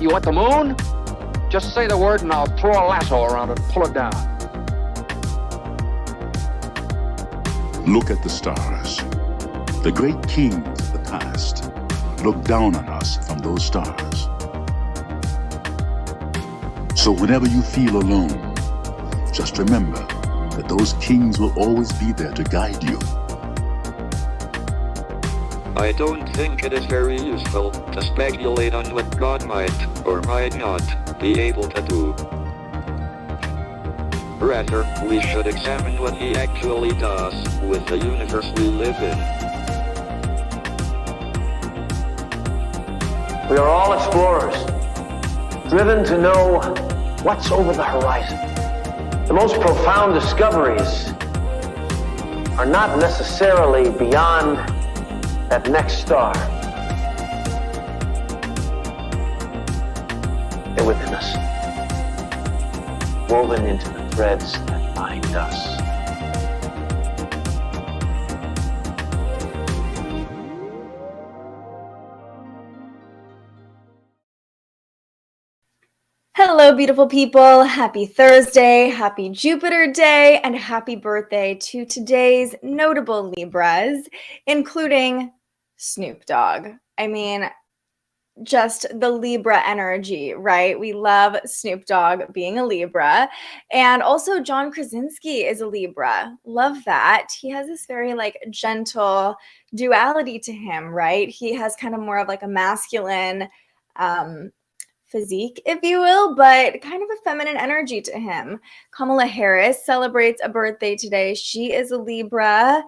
You want the moon? Just say the word and I'll throw a lasso around it and pull it down. Look at the stars. The great kings of the past look down on us from those stars. So whenever you feel alone, just remember that those kings will always be there to guide you. I don't think it is very useful to speculate on what God might or might not be able to do. Rather, we should examine what he actually does with the universe we live in. We are all explorers, driven to know what's over the horizon. The most profound discoveries are not necessarily beyond that next star. They're within us, woven into the threads that bind us. Hello, beautiful people. Happy Thursday, happy Jupiter Day, and happy birthday to today's notable Libras, including Snoop Dogg. I mean, just the Libra energy, right? We love Snoop Dogg being a Libra. And also John Krasinski is a Libra. Love that. He has this very gentle duality to him, right? He has kind of more of like a masculine physique, if you will, but kind of a feminine energy to him. Kamala Harris celebrates a birthday today. She is a Libra.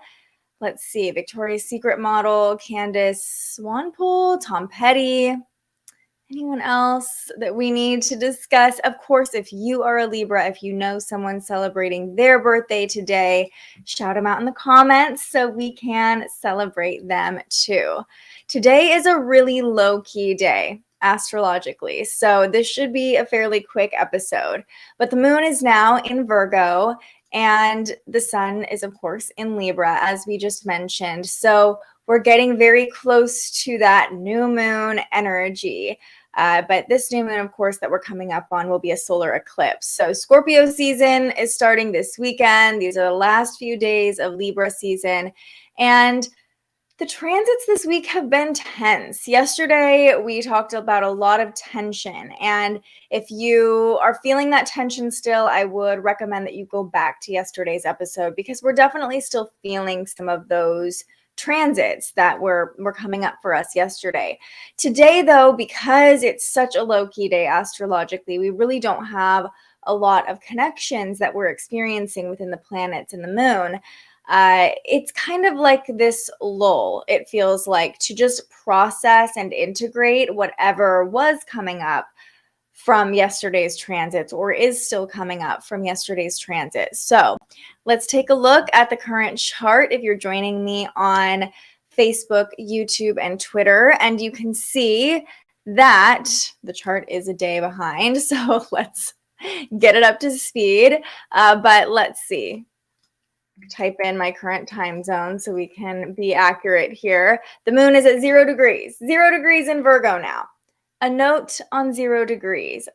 Let's see, Victoria's Secret model, Candace Swanepoel, Tom Petty. Anyone else that we need to discuss? Of course, if you are a Libra, if you know someone celebrating their birthday today, shout them out in the comments so we can celebrate them too. Today is a really low-key day, astrologically, so this should be a fairly quick episode. But the moon is now in Virgo, and the sun is, of course, in Libra, as we just mentioned. So we're getting very close to that new moon energy. But this new moon, of course, that we're coming up on will be a solar eclipse. So Scorpio season is starting this weekend. These are the last few days of Libra season. And the transits this week have been tense. Yesterday, we talked about a lot of tension. And if you are feeling that tension still, I would recommend that you go back to yesterday's episode because we're definitely still feeling some of those transits that were coming up for us yesterday. Today, though, because it's such a low-key day astrologically, we really don't have a lot of connections that we're experiencing within the planets and the moon. It's kind of like this lull, it feels like, to just process and integrate whatever was coming up from yesterday's transits or is still coming up from yesterday's transit. So let's take a look at the current chart if you're joining me on Facebook, YouTube, and Twitter. And you can see that the chart is a day behind. So let's get it up to speed. But let's see. Type in my current time zone so we can be accurate here. The moon is at 0 degrees. 0 degrees in Virgo now. A note on 0 degrees.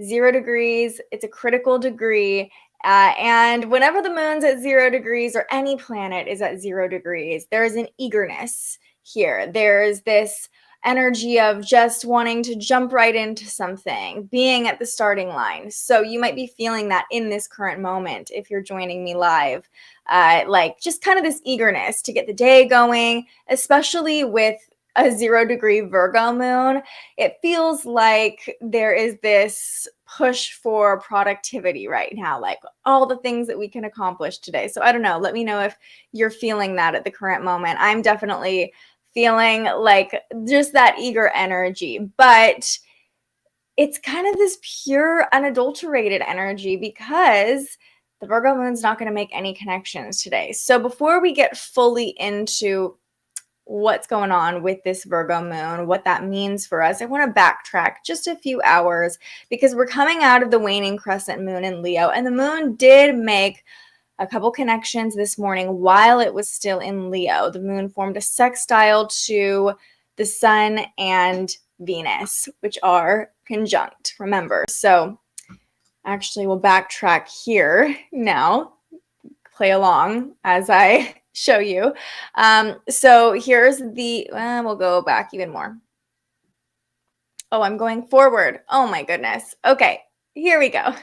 0 degrees, it's a critical degree. And whenever the moon's at 0 degrees or any planet is at 0 degrees, there is an eagerness here. There's this energy of just wanting to jump right into something, being at the starting line. So you might be feeling that in this current moment if you're joining me live. Like just kind of this eagerness to get the day going, especially with a 0 degree Virgo moon. It feels like there is this push for productivity right now, like all the things that we can accomplish today. So I don't know, let me know if you're feeling that at the current moment. I'm definitely feeling like just that eager energy, but it's kind of this pure, unadulterated energy because the Virgo moon's not going to make any connections today. So before we get fully into what's going on with this Virgo moon, what that means for us, I want to backtrack just a few hours because we're coming out of the waning crescent moon in Leo, and the moon did make a couple connections this morning while it was still in Leo. The moon formed a sextile to the sun and Venus, which are conjunct, remember. So actually we'll backtrack here now, play along as I show you. So here's the, we'll go back even more. Oh, I'm going forward. Oh my goodness. Okay, here we go.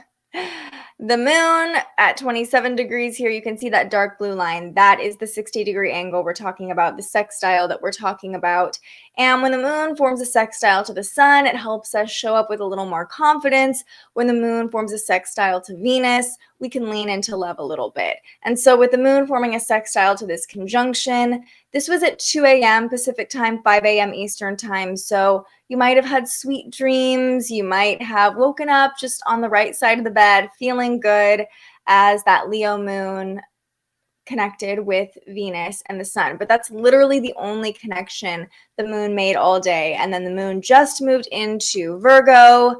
The moon at 27 degrees here, you can see that dark blue line. That is the 60-degree angle we're talking about, the sextile that we're talking about. And when the moon forms a sextile to the sun, it helps us show up with a little more confidence. When the moon forms a sextile to Venus, we can lean into love a little bit. And so with the moon forming a sextile to this conjunction, this was at 2 a.m. Pacific time, 5 a.m. Eastern time. So you might have had sweet dreams. You might have woken up just on the right side of the bed, feeling good as that Leo moon connected with Venus and the sun. But that's literally the only connection the moon made all day. And then the moon just moved into Virgo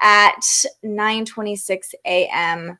at 9:26 a.m.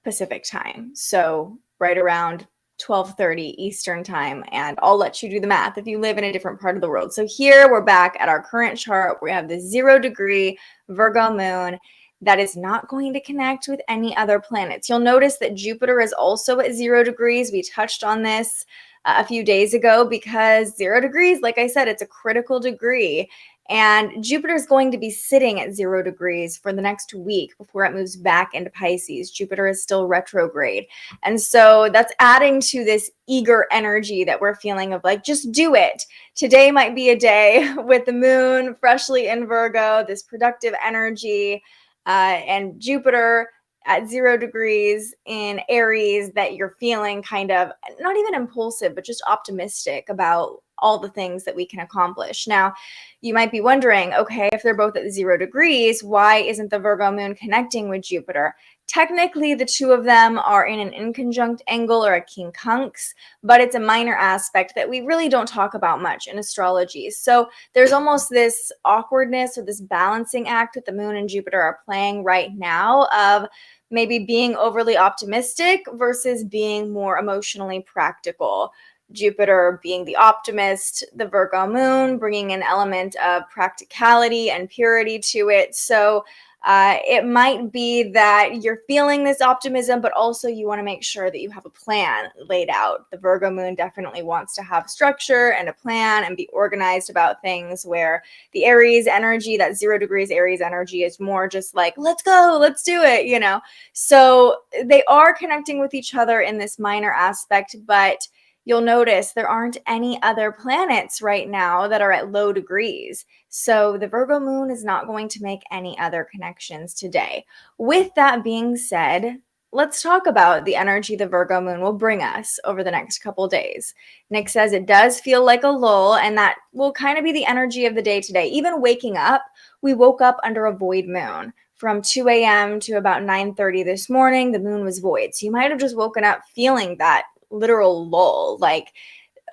Pacific time. So right around 12:30 Eastern time, and I'll let you do the math if you live in a different part of the world. So here we're back at our current chart. We have the 0-degree Virgo moon that is not going to connect with any other planets. You'll notice that Jupiter is also at 0 degrees. We touched on this a few days ago because 0 degrees, like I said, it's a critical degree. And Jupiter is going to be sitting at 0 degrees for the next week before it moves back into Pisces. Jupiter is still retrograde. And so that's adding to this eager energy that we're feeling of like, just do it. Today might be a day with the moon freshly in Virgo, this productive energy, and Jupiter at 0 degrees in Aries, that you're feeling kind of not even impulsive, but just optimistic about all the things that we can accomplish. Now, you might be wondering, okay, if they're both at 0 degrees, why isn't the Virgo moon connecting with Jupiter? Technically, the two of them are in an inconjunct angle or a quincunx, but it's a minor aspect that we really don't talk about much in astrology. So there's almost this awkwardness or this balancing act that the moon and Jupiter are playing right now of maybe being overly optimistic versus being more emotionally practical. Jupiter being the optimist, the Virgo moon bringing an element of practicality and purity to it. So it might be that you're feeling this optimism, but also you want to make sure that you have a plan laid out. The Virgo moon definitely wants to have structure and a plan and be organized about things, where the Aries energy, that 0 degrees Aries energy, is more just like, let's go, let's do it, you know? So they are connecting with each other in this minor aspect, but you'll notice there aren't any other planets right now that are at low degrees. So the Virgo moon is not going to make any other connections today. With that being said, let's talk about the energy the Virgo moon will bring us over the next couple days. Nick says it does feel like a lull, and that will kind of be the energy of the day today. Even waking up, we woke up under a void moon. From 2 a.m. to about 9:30 this morning, the moon was void. So you might have just woken up feeling that literal lull, like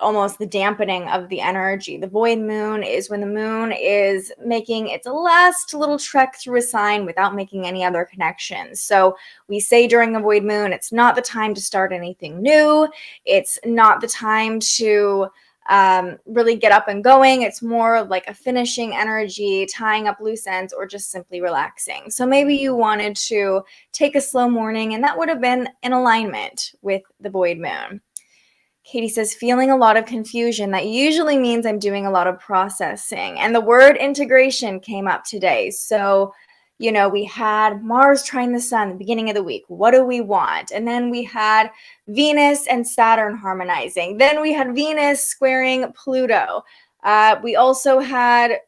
almost the dampening of the energy. The void moon is when the moon is making its last little trek through a sign without making any other connections. So we say during a void moon, it's not the time to start anything new. It's not the time to really get up and going. It's more like a finishing energy, tying up loose ends, or just simply relaxing. So maybe you wanted to take a slow morning, and that would have been in alignment with the void moon. Katie says, feeling a lot of confusion. That usually means I'm doing a lot of processing. And the word integration came up today. So, you know, we had Mars trine the sun at the beginning of the week. What do we want? And then we had Venus and Saturn harmonizing. Then we had Venus squaring Pluto. We also had,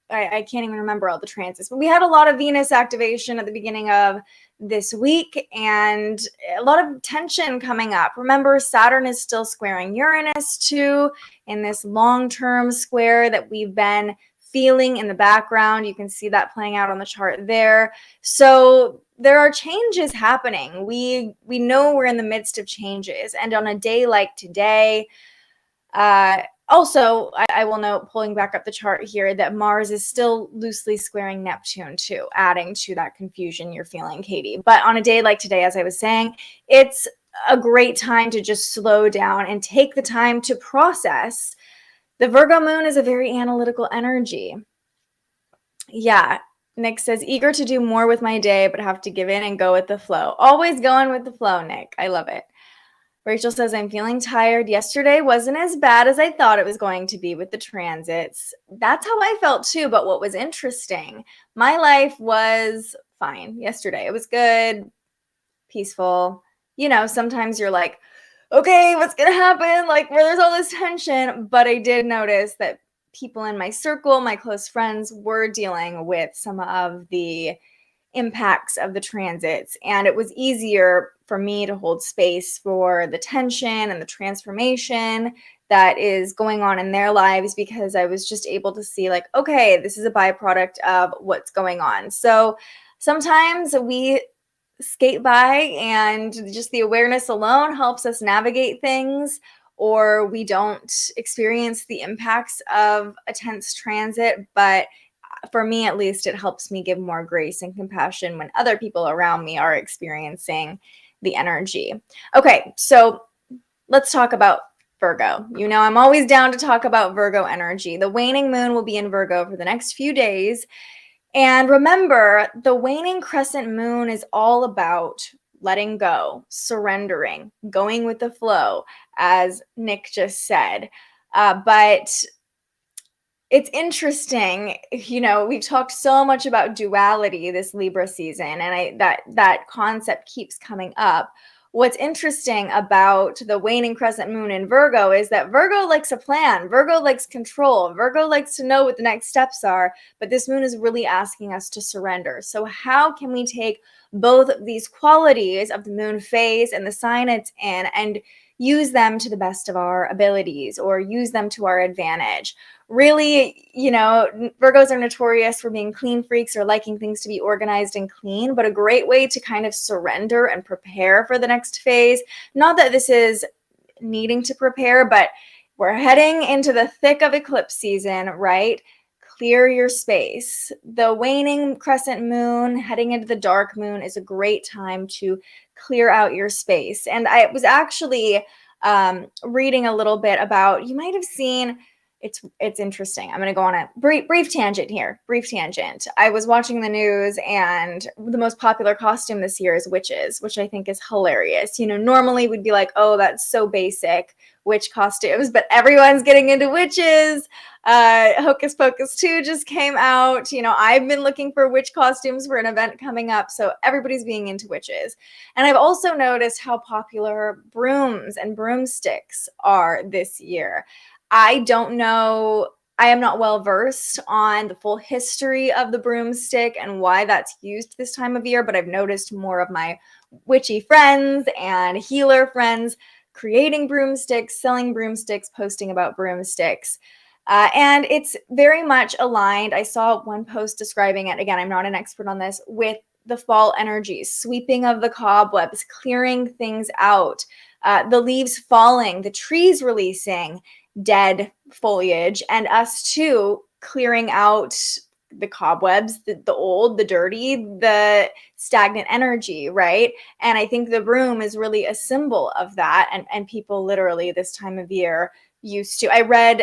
I can't even remember all the transits, but we had a lot of Venus activation at the beginning of this week and a lot of tension coming up. Remember, Saturn is still squaring Uranus too in this long-term square that we've been feeling in the background. You can see that playing out on the chart there. So there are changes happening. We know we're in the midst of changes. And on a day like today, also, I will note, pulling back up the chart here, that Mars is still loosely squaring Neptune too, adding to that confusion you're feeling, Katie. But on a day like today, as I was saying, it's a great time to just slow down and take the time to process. The Virgo moon is a very analytical energy. Yeah. Nick says, eager to do more with my day, but have to give in and go with the flow. Always going with the flow, Nick. I love it. Rachel says, I'm feeling tired. Yesterday wasn't as bad as I thought it was going to be with the transits. That's how I felt too. But what was interesting, my life was fine yesterday. It was good, peaceful. You know, sometimes you're like, okay, what's going to happen? Like, where there's all this tension. But I did notice that people in my circle, my close friends, were dealing with some of the impacts of the transits, and it was easier for me to hold space for the tension and the transformation that is going on in their lives, because I was just able to see like, okay, this is a byproduct of what's going on. So sometimes we skate by and just the awareness alone helps us navigate things, or we don't experience the impacts of a tense transit. But for me, at least, it helps me give more grace and compassion when other people around me are experiencing the energy. Okay, so let's talk about Virgo. You know, I'm always down to talk about Virgo energy. The waning moon will be in Virgo for the next few days. And remember, the waning crescent moon is all about letting go, surrendering, going with the flow, as Nick just said. But it's interesting, you know, we've talked so much about duality this Libra season, and that concept keeps coming up. What's interesting about the waning crescent moon in Virgo is that Virgo likes a plan. Virgo likes control. Virgo likes to know what the next steps are, but this moon is really asking us to surrender. So how can we take both of these qualities of the moon phase and the sign it's in and use them to the best of our abilities, or use them to our advantage? Really, you know, Virgos are notorious for being clean freaks or liking things to be organized and clean, but a great way to kind of surrender and prepare for the next phase. Not that this is needing to prepare, but we're heading into the thick of eclipse season, right? Clear your space. The waning crescent moon heading into the dark moon is a great time to clear out your space. And I was actually reading a little bit about, you might have seen, it's interesting. I'm going to go on a brief tangent here. Brief tangent. I was watching the news, and the most popular costume this year is witches, which I think is hilarious. You know, normally we'd be like, oh, that's so basic, witch costumes, but everyone's getting into witches. Hocus Pocus 2 just came out. You know, I've been looking for witch costumes for an event coming up, so everybody's being into witches. And I've also noticed how popular brooms and broomsticks are this year. I don't know, I am not well versed on the full history of the broomstick and why that's used this time of year, but I've noticed more of my witchy friends and healer friends creating broomsticks, selling broomsticks, posting about broomsticks. And it's very much aligned. I saw one post describing it, again, I'm not an expert on this, with the fall energies, sweeping of the cobwebs, clearing things out, the leaves falling, the trees releasing dead foliage, and us too clearing out the cobwebs, the old, the dirty, the stagnant energy, right? And I think the broom is really a symbol of that. And people literally this time of year used to. I read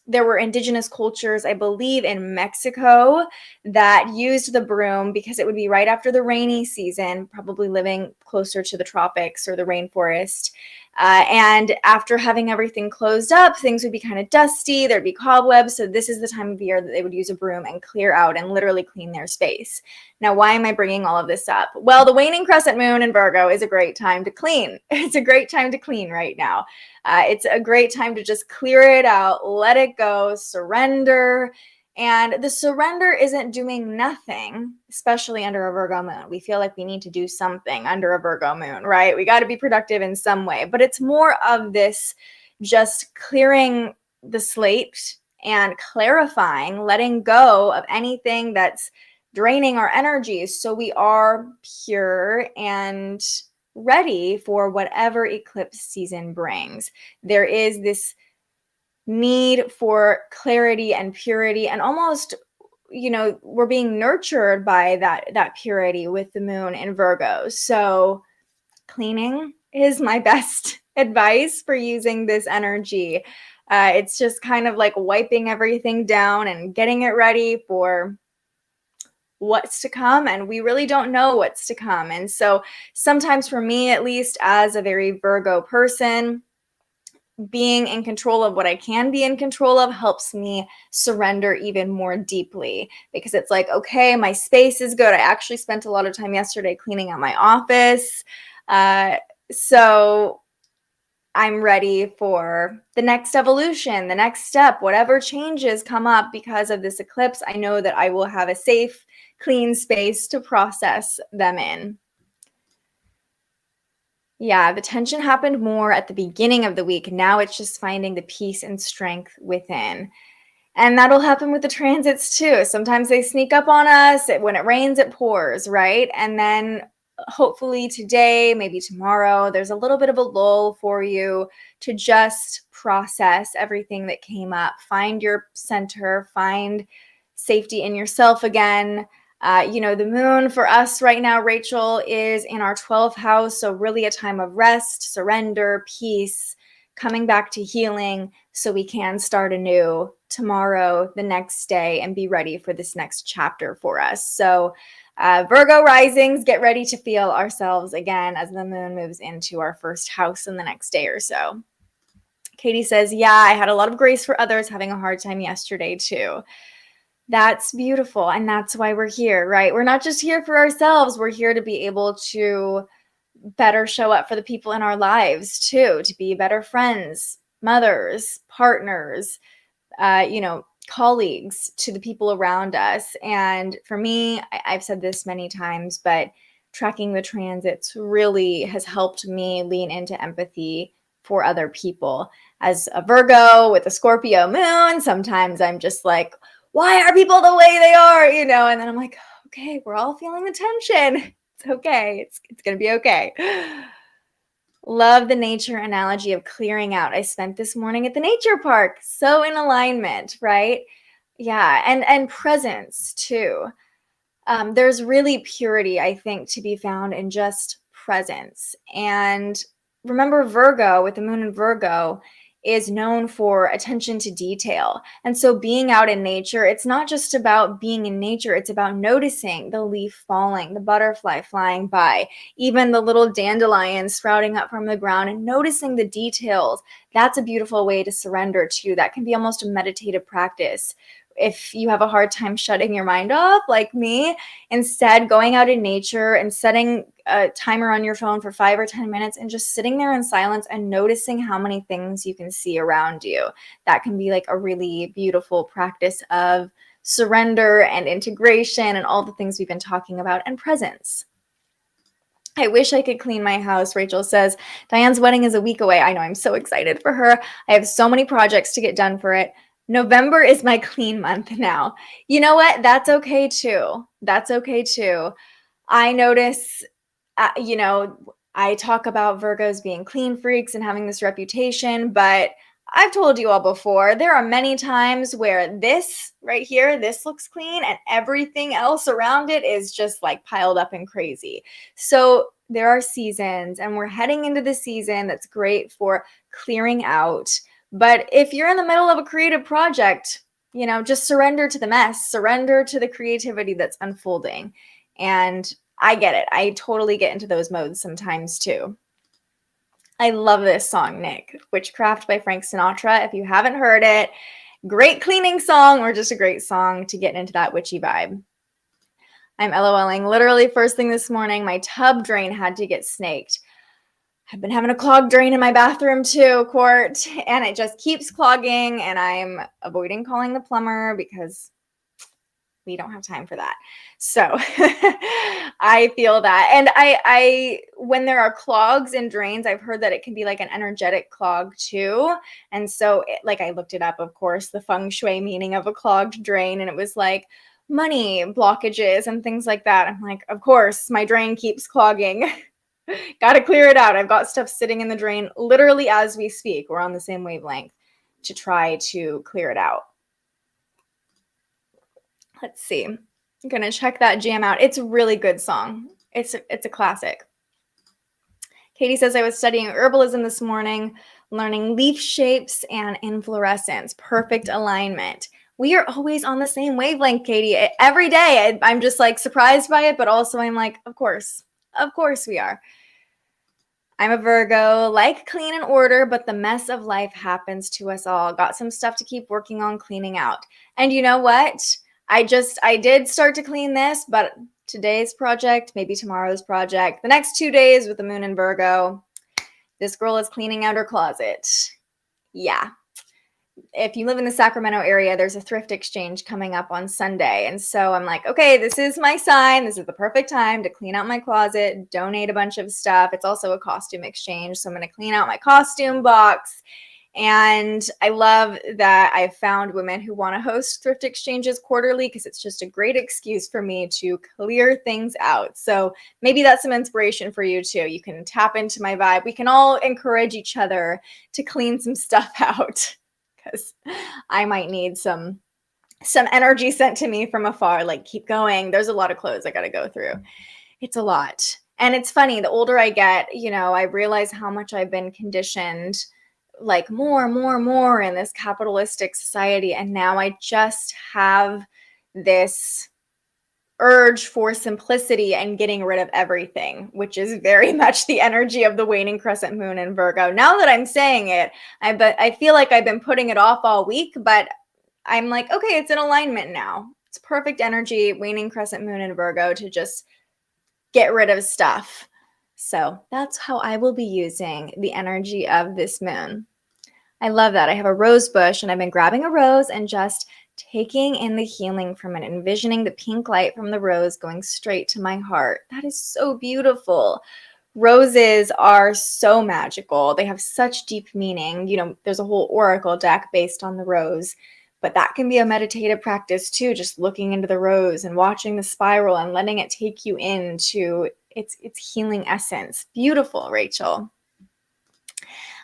there were indigenous cultures, I believe in Mexico, that used the broom because it would be right after the rainy season, probably living closer to the tropics or the rainforest. And after having everything closed up, things would be kind of dusty, there'd be cobwebs. So this is the time of year that they would use a broom and clear out and literally clean their space. Now, why am I bringing all of this up? Well, the waning crescent moon in Virgo is a great time to clean. It's a great time to clean right now. It's a great time to just clear it out, let it go, surrender. And the surrender isn't doing nothing, especially under a Virgo moon. We feel like we need to do something under a Virgo moon, right? We got to be productive in some way. But it's more of this just clearing the slate and clarifying, letting go of anything that's draining our energies so we are pure and ready for whatever eclipse season brings. There is this need for clarity and purity, and almost, you know, we're being nurtured by that purity with the moon in Virgo. So cleaning is my best advice for using this energy. It's just kind of like wiping everything down and getting it ready for what's to come, and we really don't know what's to come. And so sometimes, for me at least, as a very Virgo person, being in control of what I can be in control of helps me surrender even more deeply, because it's like, okay, my space is good. I actually spent a lot of time yesterday cleaning out my office. So I'm ready for the next evolution, the next step, whatever changes come up because of this eclipse. I know that I will have a safe, clean space to process them in. Yeah, the tension happened more at the beginning of the week. Now it's just finding the peace and strength within. And that'll happen with the transits too. Sometimes they sneak up on us. When it rains, it pours, right? And then hopefully today, maybe tomorrow, there's a little bit of a lull for you to just process everything that came up. Find your center, find safety in yourself again. The moon for us right now, Rachel, is in our 12th house. So really a time of rest, surrender, peace, coming back to healing so we can start anew tomorrow, the next day, and be ready for this next chapter for us. So Virgo risings, get ready to feel ourselves again as the moon moves into our first house in the next day or so. Katie says, yeah, I had a lot of grace for others, having a hard time yesterday too. That's beautiful. And that's why we're here, right? We're not just here for ourselves. We're here to be able to better show up for the people in our lives too, to be better friends, mothers, partners, colleagues to the people around us. And for me, I've said this many times, but tracking the transits really has helped me lean into empathy for other people. As a Virgo with a Scorpio moon, sometimes I'm just like, why are people the way they are? And then I'm like, okay, we're all feeling the tension. It's okay. It's going to be okay. Love the nature analogy of clearing out. I spent this morning at the nature park. So in alignment, right? Yeah. And presence too. There's really purity, I think, to be found in just presence. And remember, Virgo, with the moon in Virgo, is known for attention to detail. And so being out in nature, it's not just about being in nature, it's about noticing the leaf falling, the butterfly flying by, even the little dandelion sprouting up from the ground, and noticing the details. That's a beautiful way to surrender to. That can be almost a meditative practice. If you have a hard time shutting your mind off, like me, instead going out in nature and setting a timer on your phone for 5 or 10 minutes and just sitting there in silence and noticing how many things you can see around you. That can be like a really beautiful practice of surrender and integration and all the things we've been talking about, and presence. I wish I could clean my house, Rachel says. Diane's wedding is a week away. I know, I'm so excited for her. I have so many projects to get done for it. November is my clean month now. You know what? That's okay too. That's okay too. I notice, I talk about Virgos being clean freaks and having this reputation, but I've told you all before, there are many times where this right here, this looks clean and everything else around it is just like piled up and crazy. So there are seasons, and we're heading into the season that's great for clearing out. But if you're in the middle of a creative project, just surrender to the mess, surrender to the creativity that's unfolding. And I get it. I totally get into those modes sometimes too. I love this song, Nick. Witchcraft by Frank Sinatra. If you haven't heard it, great cleaning song, or just a great song to get into that witchy vibe. I'm LOLing. Literally first thing this morning, my tub drain had to get snaked. I've been having a clogged drain in my bathroom too, Court, and it just keeps clogging, and I'm avoiding calling the plumber because we don't have time for that. So I feel that. And I when there are clogs in drains, I've heard that it can be like an energetic clog too. And so I looked it up, of course, the feng shui meaning of a clogged drain, and it was like money blockages and things like that. I'm like, of course, my drain keeps clogging. Got to clear it out. I've got stuff sitting in the drain literally as we speak. We're on the same wavelength to try to clear it out. Let's see. I'm going to check that jam out. It's a really good song. It's a classic. Katie says, I was studying herbalism this morning, learning leaf shapes and inflorescence. Perfect alignment. We are always on the same wavelength, Katie. Every day I'm just like surprised by it, but also I'm like, of course we are. I'm a Virgo, like clean and order, but the mess of life happens to us all. Got some stuff to keep working on cleaning out. And you know what? I did start to clean this, but today's project, maybe tomorrow's project, the next 2 days with the moon in Virgo, this girl is cleaning out her closet. Yeah. If you live in the Sacramento area, there's a thrift exchange coming up on Sunday. And so I'm like, okay, this is my sign. This is the perfect time to clean out my closet, donate a bunch of stuff. It's also a costume exchange. So I'm going to clean out my costume box. And I love that I've found women who want to host thrift exchanges quarterly because it's just a great excuse for me to clear things out. So maybe that's some inspiration for you too. You can tap into my vibe. We can all encourage each other to clean some stuff out, because I might need some energy sent to me from afar. Like, keep going. There's a lot of clothes I got to go through. It's a lot. And it's funny, the older I get, I realize how much I've been conditioned, like more in this capitalistic society. And now I just have this urge for simplicity and getting rid of everything, which is very much the energy of the waning crescent moon in Virgo. Now that I'm saying it, I feel like I've been putting it off all week, but I'm like, okay, it's in alignment now. It's perfect energy, waning crescent moon in Virgo, to just get rid of stuff. So that's how I will be using the energy of this moon. I love that. I have a rose bush and I've been grabbing a rose and just taking in the healing from it, envisioning the pink light from the rose going straight to my heart. That is so beautiful. Roses are so magical. They have such deep meaning. There's a whole oracle deck based on the rose, but that can be a meditative practice too, just looking into the rose and watching the spiral and letting it take you into its healing essence. Beautiful, Rachel.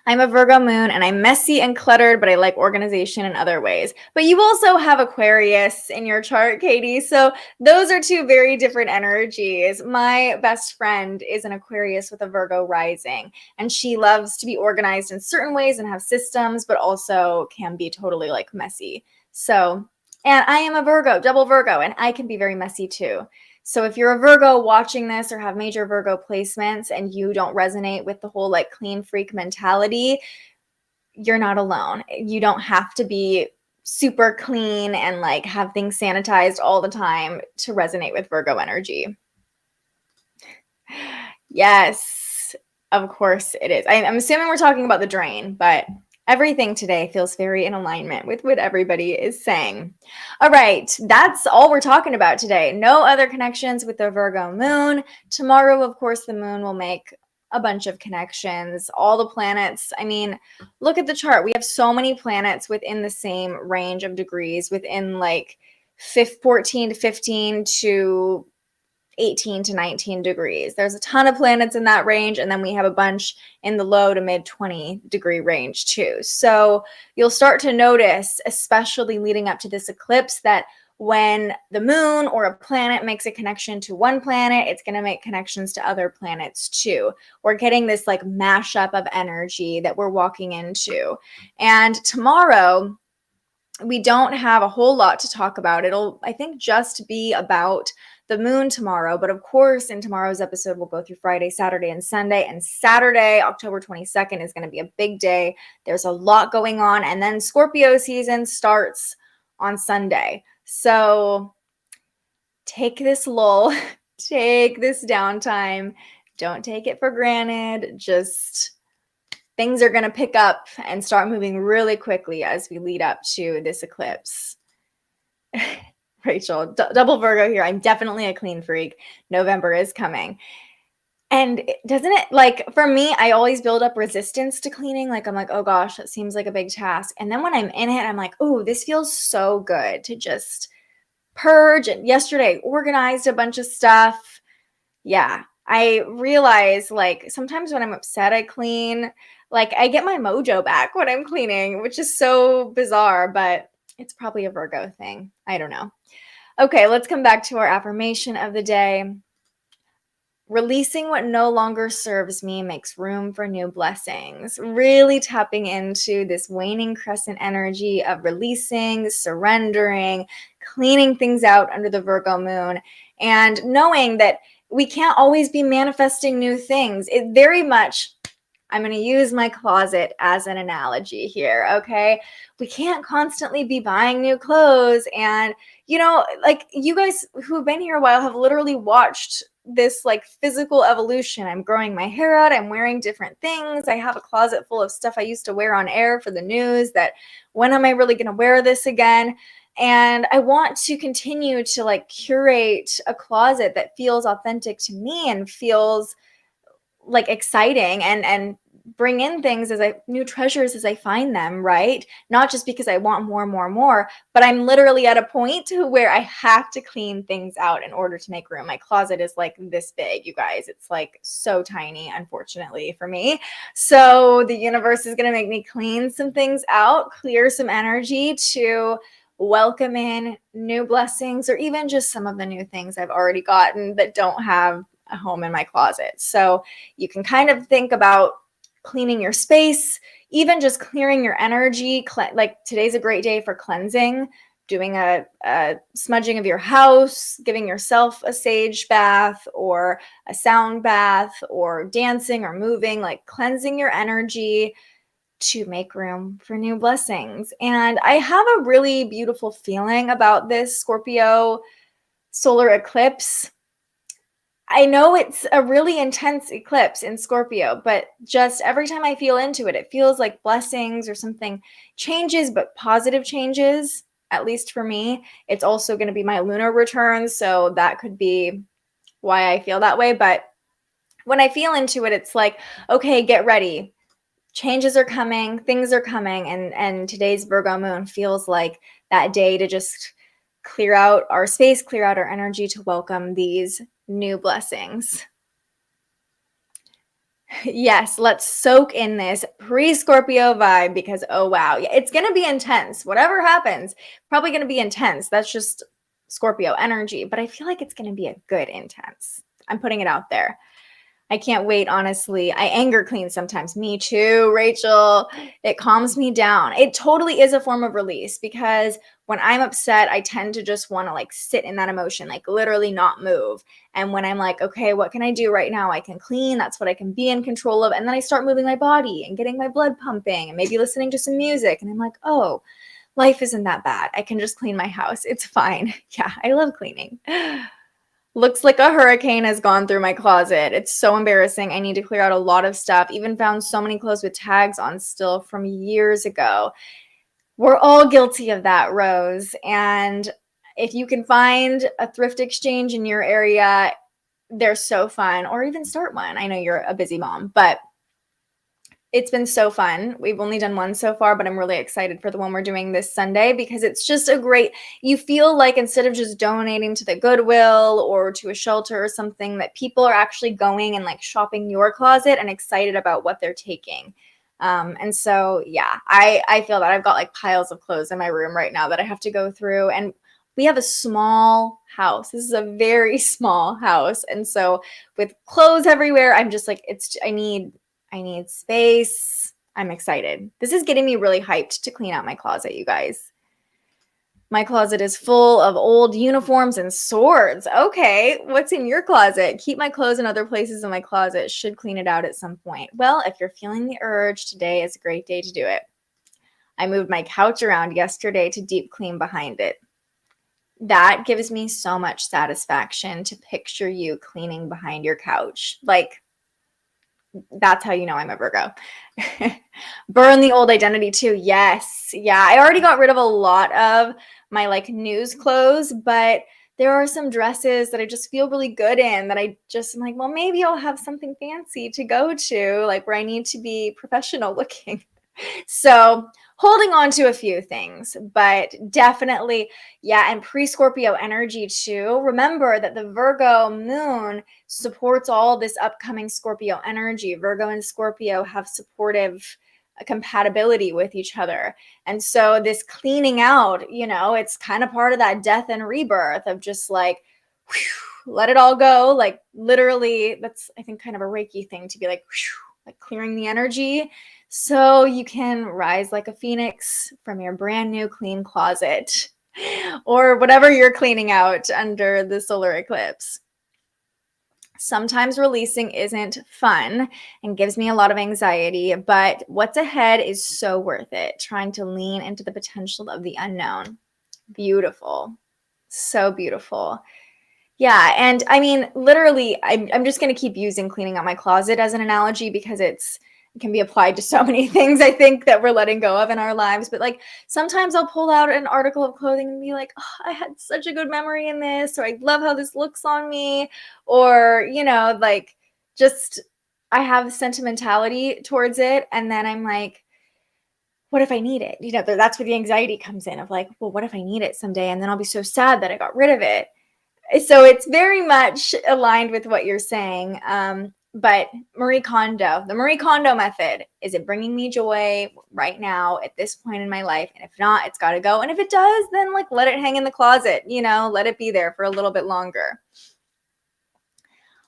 I'm a Virgo moon and I'm messy and cluttered, but I like organization in other ways. But you also have Aquarius in your chart, Katie. So those are two very different energies. My best friend is an Aquarius with a Virgo rising, and she loves to be organized in certain ways and have systems, but also can be totally like messy. So, and I am a Virgo, double Virgo, and I can be very messy too. So if you're a Virgo watching this or have major Virgo placements and you don't resonate with the whole like clean freak mentality, you're not alone. You don't have to be super clean and like have things sanitized all the time to resonate with Virgo energy. Yes, of course it is. I'm assuming we're talking about the drain, but everything today feels very in alignment with what everybody is saying. All right, that's all we're talking about today. No other connections with the Virgo moon. Tomorrow, of course, the moon will make a bunch of connections. All the planets. I mean, look at the chart. We have so many planets within the same range of degrees, within like 14 to 15 to 18 to 19 degrees. There's a ton of planets in that range, and then we have a bunch in the low to mid 20 degree range too. So you'll start to notice, especially leading up to this eclipse, that when the moon or a planet makes a connection to one planet, it's going to make connections to other planets too. We're getting this like mashup of energy that we're walking into. And tomorrow, we don't have a whole lot to talk about. It'll, I think, just be about the moon tomorrow. But of course, in tomorrow's episode, we'll go through Friday, Saturday, and Sunday. And Saturday, October 22nd, is going to be a big day. There's a lot going on. And then Scorpio season starts on Sunday. So take this lull, take this downtime. Don't take it for granted. Just things are going to pick up and start moving really quickly as we lead up to this eclipse. Rachel, double Virgo here. I'm definitely a clean freak. November is coming. And doesn't it, like, for me, I always build up resistance to cleaning. Like, I'm like, oh gosh, that seems like a big task. And then when I'm in it, I'm like, oh, this feels so good to just purge. And yesterday, organized a bunch of stuff. Yeah, I realize, like, sometimes when I'm upset, I clean. Like, I get my mojo back when I'm cleaning, which is so bizarre, but it's probably a Virgo thing. I don't know. Okay, let's come back to our affirmation of the day. Releasing what no longer serves me makes room for new blessings. Really tapping into this waning crescent energy of releasing, surrendering, cleaning things out under the Virgo moon, and knowing that we can't always be manifesting new things. It very much, I'm going to use my closet as an analogy here, okay? We can't constantly be buying new clothes. And, you know, like you guys who've been here a while have literally watched this like physical evolution. I'm growing my hair out. I'm wearing different things. I have a closet full of stuff I used to wear on air for the news that when am I really going to wear this again? And I want to continue to like curate a closet that feels authentic to me and feels like exciting and bring in things as new treasures as I find them, right? Not just because I want more, but I'm literally at a point where I have to clean things out in order to make room. My closet is like this big, you guys. It's like so tiny, unfortunately for me. So the universe is going to make me clean some things out, clear some energy to welcome in new blessings, or even just some of the new things I've already gotten that don't have a home in my closet. So you can kind of think about cleaning your space, even just clearing your energy. Like today's a great day for cleansing, doing a smudging of your house, giving yourself a sage bath or a sound bath, or dancing or moving, like cleansing your energy to make room for new blessings. And I have a really beautiful feeling about this Scorpio solar eclipse. I know it's a really intense eclipse in Scorpio, but just every time I feel into it, it feels like blessings or something changes, but positive changes, at least for me. It's also going to be my lunar return, so that could be why I feel that way. But when I feel into it, it's like, okay, get ready. Changes are coming, things are coming, and today's Virgo moon feels like that day to just clear out our space, clear out our energy to welcome these new blessings. Yes, let's soak in this pre-Scorpio vibe because, oh wow, it's going to be intense. Whatever happens, probably going to be intense. That's just Scorpio energy, but I feel like it's going to be a good intense. I'm putting it out there. I can't wait, honestly. I anger clean sometimes. Me too, Rachel. It calms me down. It totally is a form of release because when I'm upset, I tend to just want to like sit in that emotion, like literally not move. And when I'm like, okay, what can I do right now? I can clean. That's what I can be in control of. And then I start moving my body and getting my blood pumping and maybe listening to some music. And I'm like, oh, life isn't that bad. I can just clean my house. It's fine. Yeah, I love cleaning. Looks like a hurricane has gone through my closet. It's so embarrassing. I need to clear out a lot of stuff. Even found so many clothes with tags on still from years ago. We're all guilty of that, Rose. And if you can find a thrift exchange in your area, they're so fun. Or even start one. I know you're a busy mom, but it's been so fun. We've only done one so far, but I'm really excited for the one we're doing this Sunday because it's just a great, you feel like instead of just donating to the Goodwill or to a shelter or something, that people are actually going and like shopping your closet and excited about what they're taking. And so, yeah, I feel that I've got like piles of clothes in my room right now that I have to go through. And we have a small house. This is a very small house. And so with clothes everywhere, I'm just like, I need space. I'm excited. This is getting me really hyped to clean out my closet, you guys. My closet is full of old uniforms and swords. Okay, what's in your closet? Keep my clothes in other places in my closet. Should clean it out at some point. Well, if you're feeling the urge, today is a great day to do it. I moved my couch around yesterday to deep clean behind it. That gives me so much satisfaction to picture you cleaning behind your couch. Like, that's how you know I'm a Virgo. Burn the old identity too. Yes. Yeah. I already got rid of a lot of my like news clothes, but there are some dresses that I just feel really good in that I just am like, well, maybe I'll have something fancy to go to, like where I need to be professional looking. So holding on to a few things, but definitely, yeah, and pre-Scorpio energy too. Remember that the Virgo moon supports all this upcoming Scorpio energy. Virgo and Scorpio have supportive compatibility with each other. And so this cleaning out, it's kind of part of that death and rebirth of just like let it all go. Like literally, that's, I think, kind of a Reiki thing to be like clearing the energy so you can rise like a phoenix from your brand new clean closet or whatever you're cleaning out under the solar eclipse. Sometimes releasing isn't fun and gives me a lot of anxiety, but what's ahead is so worth it. Trying to lean into the potential of the unknown. Beautiful. So beautiful. Yeah. And I mean, literally, I'm just going to keep using cleaning out my closet as an analogy because it can be applied to so many things, I think, that we're letting go of in our lives. But like sometimes I'll pull out an article of clothing and be like, oh, I had such a good memory in this, or I love how this looks on me, or, you know, like just I have sentimentality towards it. And then I'm like, what if I need it? You know, that's where the anxiety comes in of like, well, what if I need it someday? And then I'll be so sad that I got rid of it. So it's very much aligned with what you're saying. But Marie Kondo, the Marie Kondo method, is it bringing me joy right now at this point in my life? And if not, it's got to go. And if it does, then like let it hang in the closet, you know, let it be there for a little bit longer.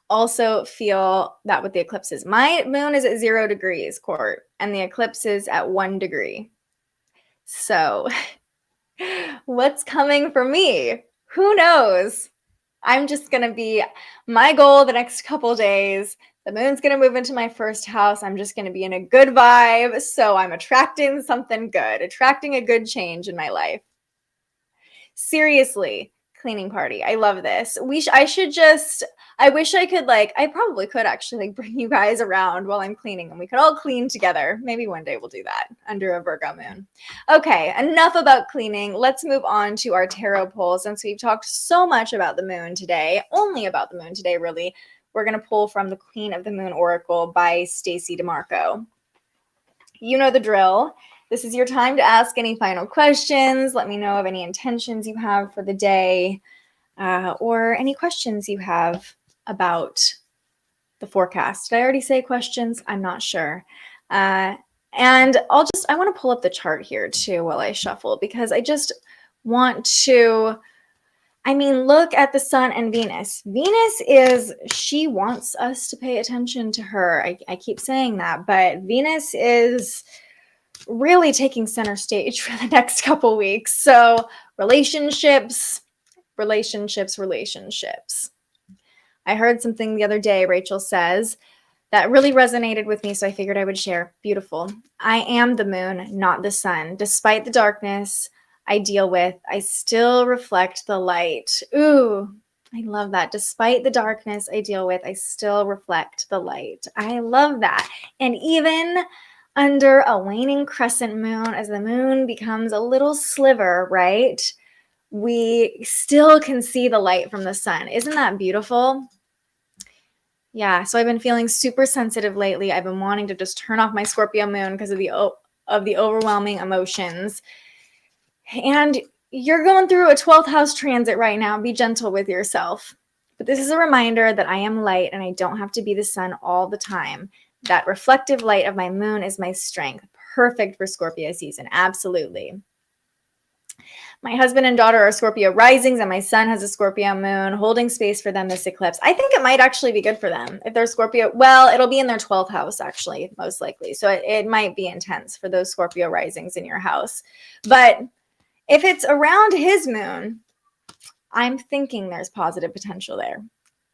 Also feel that with the eclipses, my moon is at 0 degrees, Court, and the eclipse is at 1 degree. So what's coming for me? Who knows? I'm just going to be, my goal the next couple days, the moon's going to move into my first house. I'm just going to be in a good vibe. So I'm attracting something good, attracting a good change in my life. Seriously, cleaning party. I love this. I wish I could I probably could actually bring you guys around while I'm cleaning and we could all clean together. Maybe one day we'll do that under a Virgo moon. Okay, enough about cleaning. Let's move on to our tarot pull. Since we've talked so much about the moon today, only about the moon today, really, we're going to pull from the Queen of the Moon Oracle by Stacey DeMarco. You know the drill. This is your time to ask any final questions. Let me know of any intentions you have for the day or any questions you have about the forecast. Did I already say questions? I'm not sure. And I want to pull up the chart here too while I shuffle because I just want to, look at the sun and Venus. Venus she wants us to pay attention to her. I keep saying that, but Venus is really taking center stage for the next couple weeks. So relationships. I heard something the other day, Rachel says, that really resonated with me, so I figured I would share. Beautiful. I am the moon, not the sun. Despite the darkness I deal with, I still reflect the light. Ooh, I love that. Despite the darkness I deal with, I still reflect the light. I love that. And even under a waning crescent moon, as the moon becomes a little sliver, right? We still can see the light from the sun. Isn't that beautiful? Yeah, so I've been feeling super sensitive lately. I've been wanting to just turn off my Scorpio moon because of the overwhelming emotions. And you're going through a 12th house transit right now. Be gentle with yourself. But this is a reminder that I am light and I don't have to be the sun all the time. That reflective light of my moon is my strength. Perfect for Scorpio season. Absolutely. My husband and daughter are Scorpio risings, and my son has a Scorpio moon, holding space for them this eclipse. I think it might actually be good for them. If they're Scorpio, well, it'll be in their 12th house, actually, most likely. So it might be intense for those Scorpio risings in your house. But if it's around his moon, I'm thinking there's positive potential there.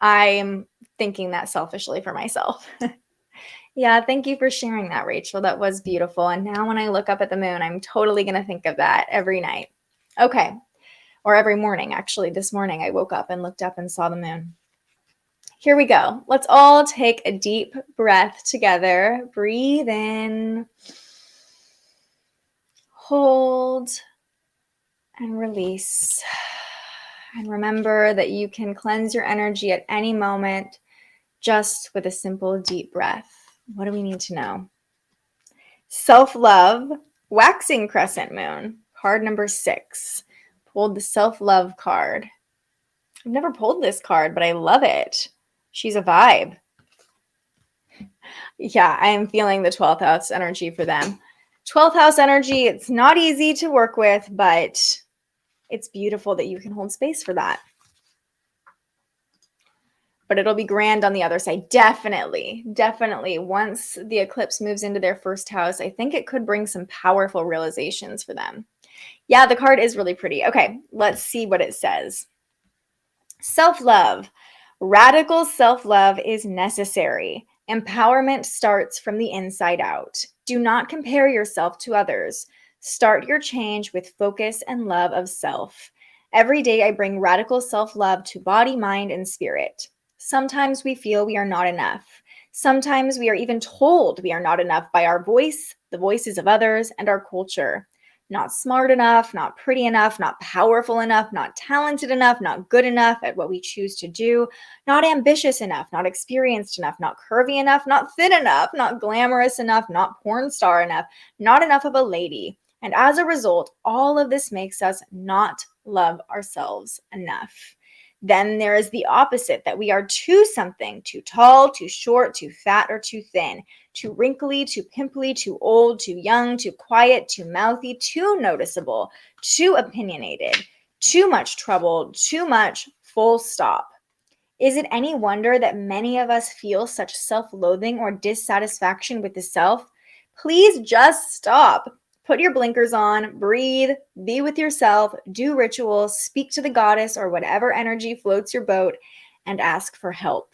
I'm thinking that selfishly for myself. Yeah, thank you for sharing that, Rachel. That was beautiful. And now when I look up at the moon, I'm totally going to think of that every night. Okay. Or every morning, actually. This morning I woke up and looked up and saw the moon. Here we go. Let's all take a deep breath together. Breathe in. Hold. And release. And remember that you can cleanse your energy at any moment just with a simple deep breath. What do we need to know? Self-love, waxing crescent moon. Card number 6. Pulled the self-love card. I've never pulled this card, but I love it. She's a vibe. Yeah, I am feeling the 12th house energy for them. 12th house energy, it's not easy to work with, but it's beautiful that you can hold space for that. but it'll be grand on the other side. Definitely, definitely. Once the eclipse moves into their first house, I think it could bring some powerful realizations for them. Yeah, the card is really pretty. Okay, let's see what it says. Self-love. Radical self-love is necessary. Empowerment starts from the inside out. Do not compare yourself to others. Start your change with focus and love of self. Every day I bring radical self-love to body, mind, and spirit. Sometimes we feel we are not enough. Sometimes we are even told we are not enough by our voice, the voices of others, and our culture. Not smart enough, not pretty enough, not powerful enough, not talented enough, not good enough at what we choose to do, not ambitious enough, not experienced enough, not curvy enough, not thin enough, not glamorous enough, not porn star enough, not enough of a lady. And as a result, all of this makes us not love ourselves enough. Then there is the opposite, that we are too something, too tall, too short, too fat, or too thin, too wrinkly, too pimply, too old, too young, too quiet, too mouthy, too noticeable, too opinionated, too much trouble, too much, full stop. Is it any wonder that many of us feel such self-loathing or dissatisfaction with the self? Please just stop. Put your blinkers on, breathe, be with yourself, do rituals, speak to the goddess or whatever energy floats your boat, and ask for help.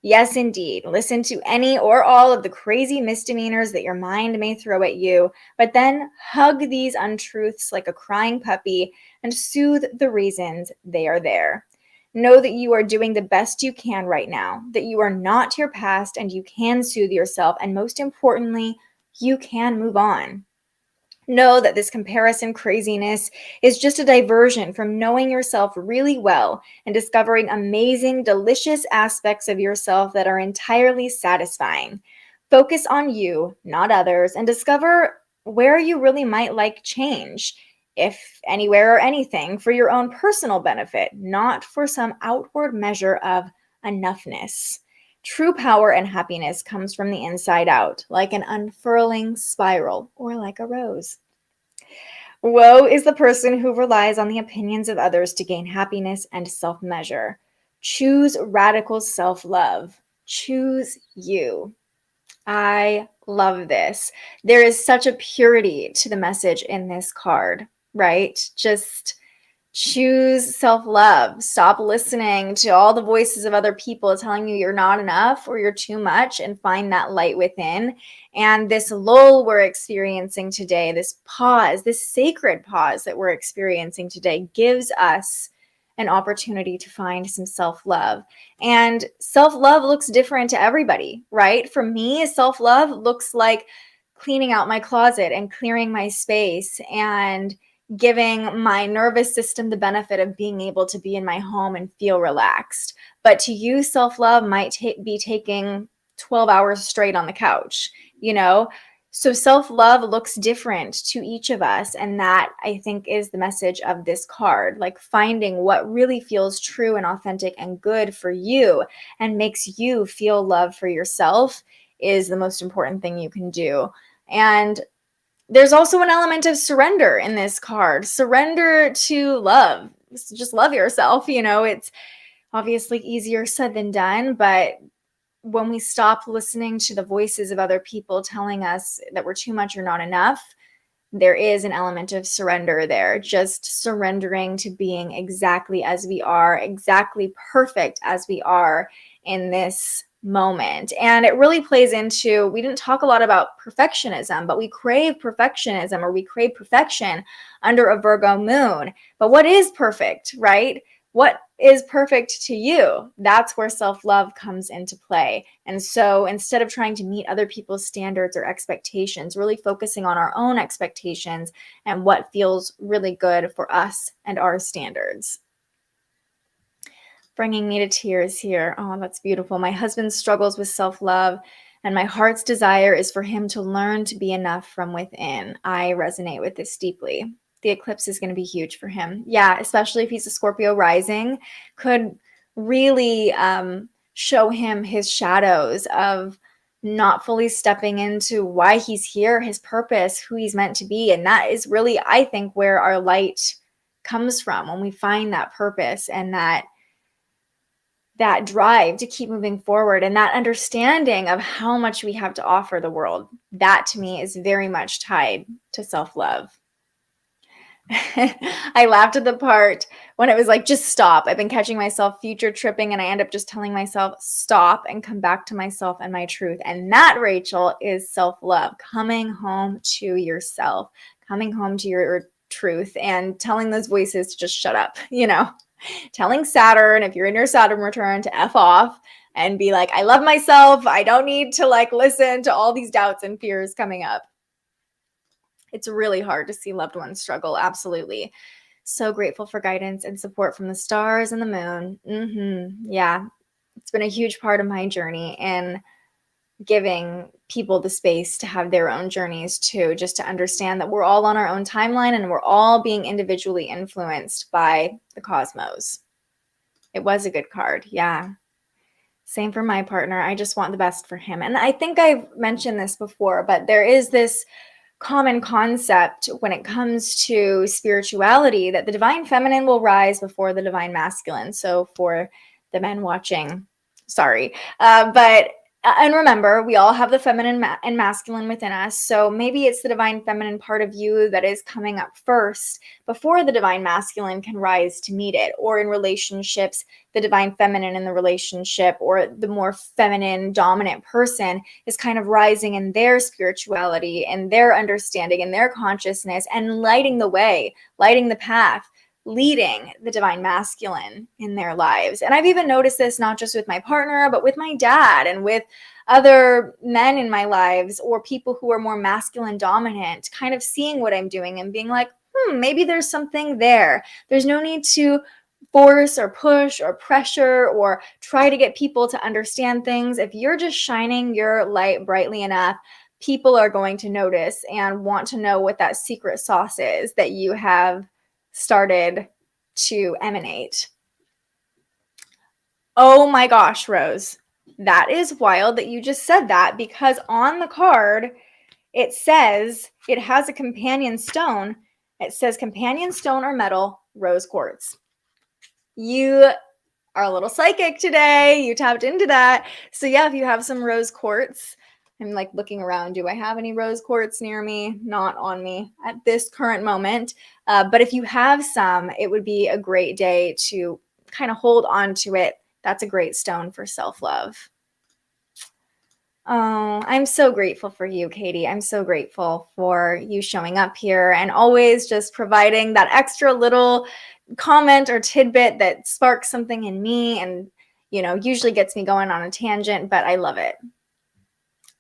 Yes, indeed. Listen to any or all of the crazy misdemeanors that your mind may throw at you, but then hug these untruths like a crying puppy and soothe the reasons they are there. Know that you are doing the best you can right now, that you are not your past and you can soothe yourself, and most importantly, you can move on. Know that this comparison craziness is just a diversion from knowing yourself really well and discovering amazing, delicious aspects of yourself that are entirely satisfying. Focus on you, not others, and discover where you really might like change, if anywhere or anything, for your own personal benefit, not for some outward measure of enoughness. True power and happiness comes from the inside out, like an unfurling spiral or like a rose. Woe is the person who relies on the opinions of others to gain happiness and self-measure. Choose radical self-love. Choose you. I love this. There is such a purity to the message in this card, right? Just choose self-love. Stop listening to all the voices of other people telling you you're not enough or you're too much, and find that light within. And this lull we're experiencing today, this pause, this sacred pause that we're experiencing today, gives us an opportunity to find some self-love. And self-love looks different to everybody, right? For me, self-love looks like cleaning out my closet and clearing my space and giving my nervous system the benefit of being able to be in my home and feel relaxed. But to you, self-love might be taking 12 hours straight on the couch, you know? So self-love looks different to each of us. And that, I think, is the message of this card, like finding what really feels true and authentic and good for you and makes you feel love for yourself is the most important thing you can do. And there's also an element of surrender in this card. Surrender to love. Just love yourself. You know, it's obviously easier said than done, but when we stop listening to the voices of other people telling us that we're too much or not enough, there is an element of surrender there. Just surrendering to being exactly as we are, exactly perfect as we are in this moment. And it really plays into, we didn't talk a lot about perfectionism, but we crave perfectionism, or we crave perfection under a Virgo moon. But what is perfect, right? What is perfect to you? That's where self-love comes into play. And so instead of trying to meet other people's standards or expectations, really focusing on our own expectations and what feels really good for us and our standards. Bringing me to tears here. Oh, that's beautiful. My husband struggles with self-love, and my heart's desire is for him to learn to be enough from within. I resonate with this deeply. The eclipse is going to be huge for him. Yeah, especially if he's a Scorpio rising, could really show him his shadows of not fully stepping into why he's here, his purpose, who he's meant to be. And that is really, I think, where our light comes from, when we find that purpose and that that drive to keep moving forward and that understanding of how much we have to offer the world. That to me is very much tied to self-love. I laughed at the part when it was like, just stop. I've been catching myself future tripping and I end up just telling myself, stop and come back to myself and my truth. And that, Rachel, is self-love, coming home to yourself, coming home to your truth and telling those voices to just shut up, telling Saturn, if you're in your Saturn return, to F off and be like, I love myself. I don't need to listen to all these doubts and fears coming up. It's really hard to see loved ones struggle. Absolutely. So grateful for guidance and support from the stars and the moon. Yeah. It's been a huge part of my journey in giving people the space to have their own journeys too, just to understand that we're all on our own timeline and we're all being individually influenced by the cosmos. It was a good card. Yeah. Same for my partner. I just want the best for him. And I think I've mentioned this before, but there is this common concept when it comes to spirituality that the divine feminine will rise before the divine masculine. So for the men watching, sorry, and remember, we all have the feminine and masculine within us. So maybe it's the divine feminine part of you that is coming up first before the divine masculine can rise to meet it. Or in relationships, the divine feminine in the relationship or the more feminine dominant person is kind of rising in their spirituality and their understanding and their consciousness and lighting the way, lighting the path, leading the divine masculine in their lives. And I've even noticed this not just with my partner, but with my dad and with other men in my lives or people who are more masculine dominant, kind of seeing what I'm doing and being like, maybe there's something there. There's no need to force or push or pressure or try to get people to understand things. If you're just shining your light brightly enough, people are going to notice and want to know what that secret sauce is that you have started to emanate. Oh my gosh, Rose. That is wild that you just said that, because on the card, it says it has a companion stone. It says companion stone or metal, rose quartz. You are a little psychic today. You tapped into that. So yeah, if you have some rose quartz, I'm looking around. Do I have any rose quartz near me? Not on me at this current moment. But if you have some, it would be a great day to kind of hold on to it. That's a great stone for self-love. Oh, I'm so grateful for you, Katie. I'm so grateful for you showing up here and always just providing that extra little comment or tidbit that sparks something in me and, usually gets me going on a tangent, but I love it.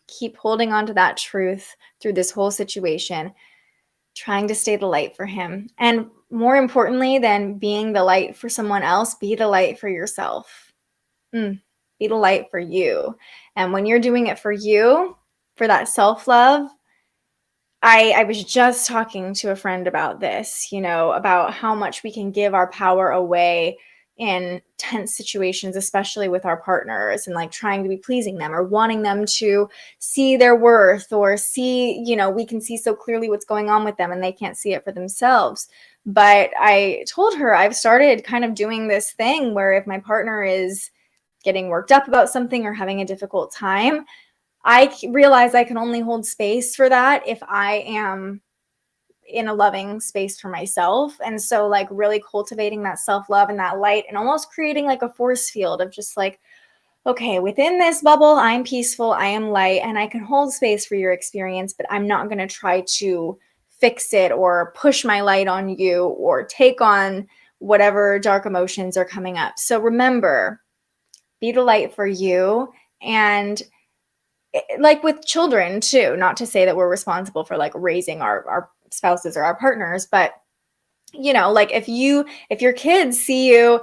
Keep holding on to that truth through this whole situation, trying to stay the light for him. And more importantly than being the light for someone else, be the light for yourself. Be the light for you. And when you're doing it for you, for that self-love, I was just talking to a friend about this, about how much we can give our power away in tense situations, especially with our partners, and trying to be pleasing them or wanting them to see their worth or see, we can see so clearly what's going on with them and they can't see it for themselves. But I told her I've started kind of doing this thing where if my partner is getting worked up about something or having a difficult time, I realize I can only hold space for that if I am in a loving space for myself. And so really cultivating that self-love and that light and almost creating a force field of just okay, within this bubble, I'm peaceful, I am light, and I can hold space for your experience, but I'm not going to try to fix it or push my light on you or take on whatever dark emotions are coming up. So remember, be the light for you. And with children too, not to say that we're responsible for raising our spouses or our partners, but if your kids see you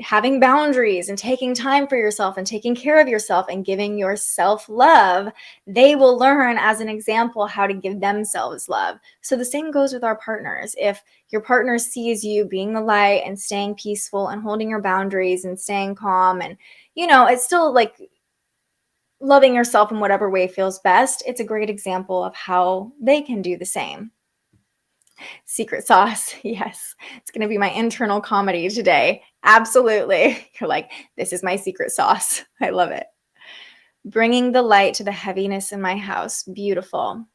having boundaries and taking time for yourself and taking care of yourself and giving yourself love, they will learn as an example how to give themselves love. So the same goes with our partners. If your partner sees you being the light and staying peaceful and holding your boundaries and staying calm and, it's still loving yourself in whatever way feels best, it's a great example of how they can do the same. Secret sauce. Yes. It's going to be my internal comedy today. Absolutely. You're like, this is my secret sauce. I love it. Bringing the light to the heaviness in my house. Beautiful.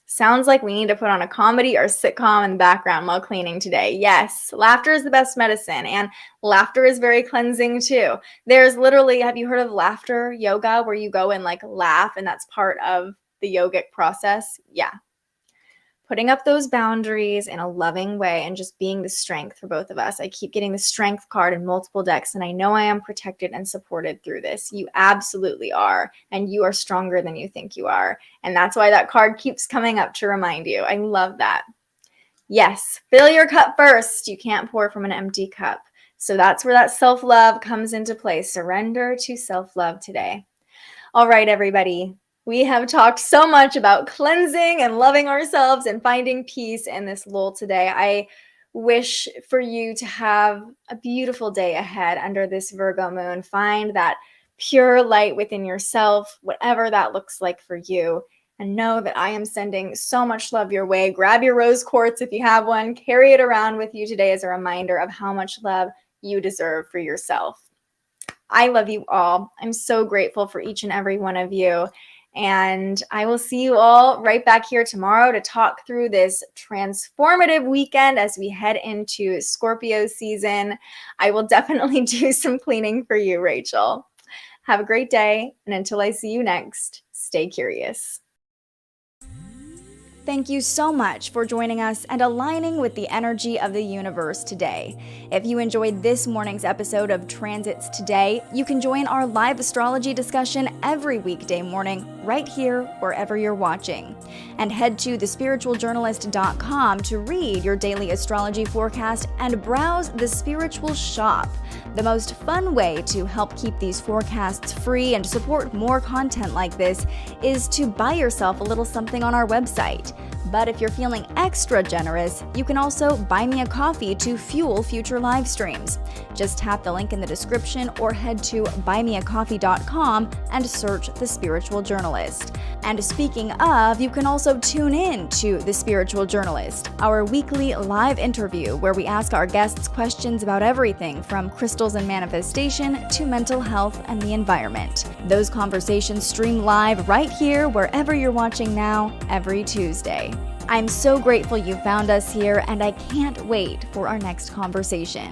Sounds like we need to put on a comedy or sitcom in the background while cleaning today. Yes, laughter is the best medicine, and laughter is very cleansing too. There's literally, have you heard of laughter yoga, where you go and like laugh, and that's part of the yogic process? Yeah. Putting up those boundaries in a loving way and just being the strength for both of us. I keep getting the strength card in multiple decks, and I know I am protected and supported through this. You absolutely are, and you are stronger than you think you are. And that's why that card keeps coming up to remind you. I love that. Yes, fill your cup first. You can't pour from an empty cup. So that's where that self-love comes into play. Surrender to self-love today. All right, everybody. We have talked so much about cleansing and loving ourselves and finding peace in this lull today. I wish for you to have a beautiful day ahead under this Virgo moon. Find that pure light within yourself, whatever that looks like for you. And know that I am sending so much love your way. Grab your rose quartz if you have one. Carry it around with you today as a reminder of how much love you deserve for yourself. I love you all. I'm so grateful for each and every one of you. And I will see you all right back here tomorrow to talk through this transformative weekend as we head into Scorpio season. I will definitely do some cleaning for you, Rachel. Have a great day. And until I see you next, stay curious. Thank you so much for joining us and aligning with the energy of the universe today. If you enjoyed this morning's episode of Transits Today, you can join our live astrology discussion every weekday morning right here wherever you're watching. And head to thespiritualjournalist.com to read your daily astrology forecast and browse the Spiritual Shop. The most fun way to help keep these forecasts free and support more content like this is to buy yourself a little something on our website. But if you're feeling extra generous, you can also buy me a coffee to fuel future live streams. Just tap the link in the description or head to buymeacoffee.com and search The Spiritual Journalist. And speaking of, you can also tune in to The Spiritual Journalist, our weekly live interview where we ask our guests questions about everything from crystals and manifestation to mental health and the environment. Those conversations stream live right here wherever you're watching now every Tuesday. I'm so grateful you found us here, and I can't wait for our next conversation.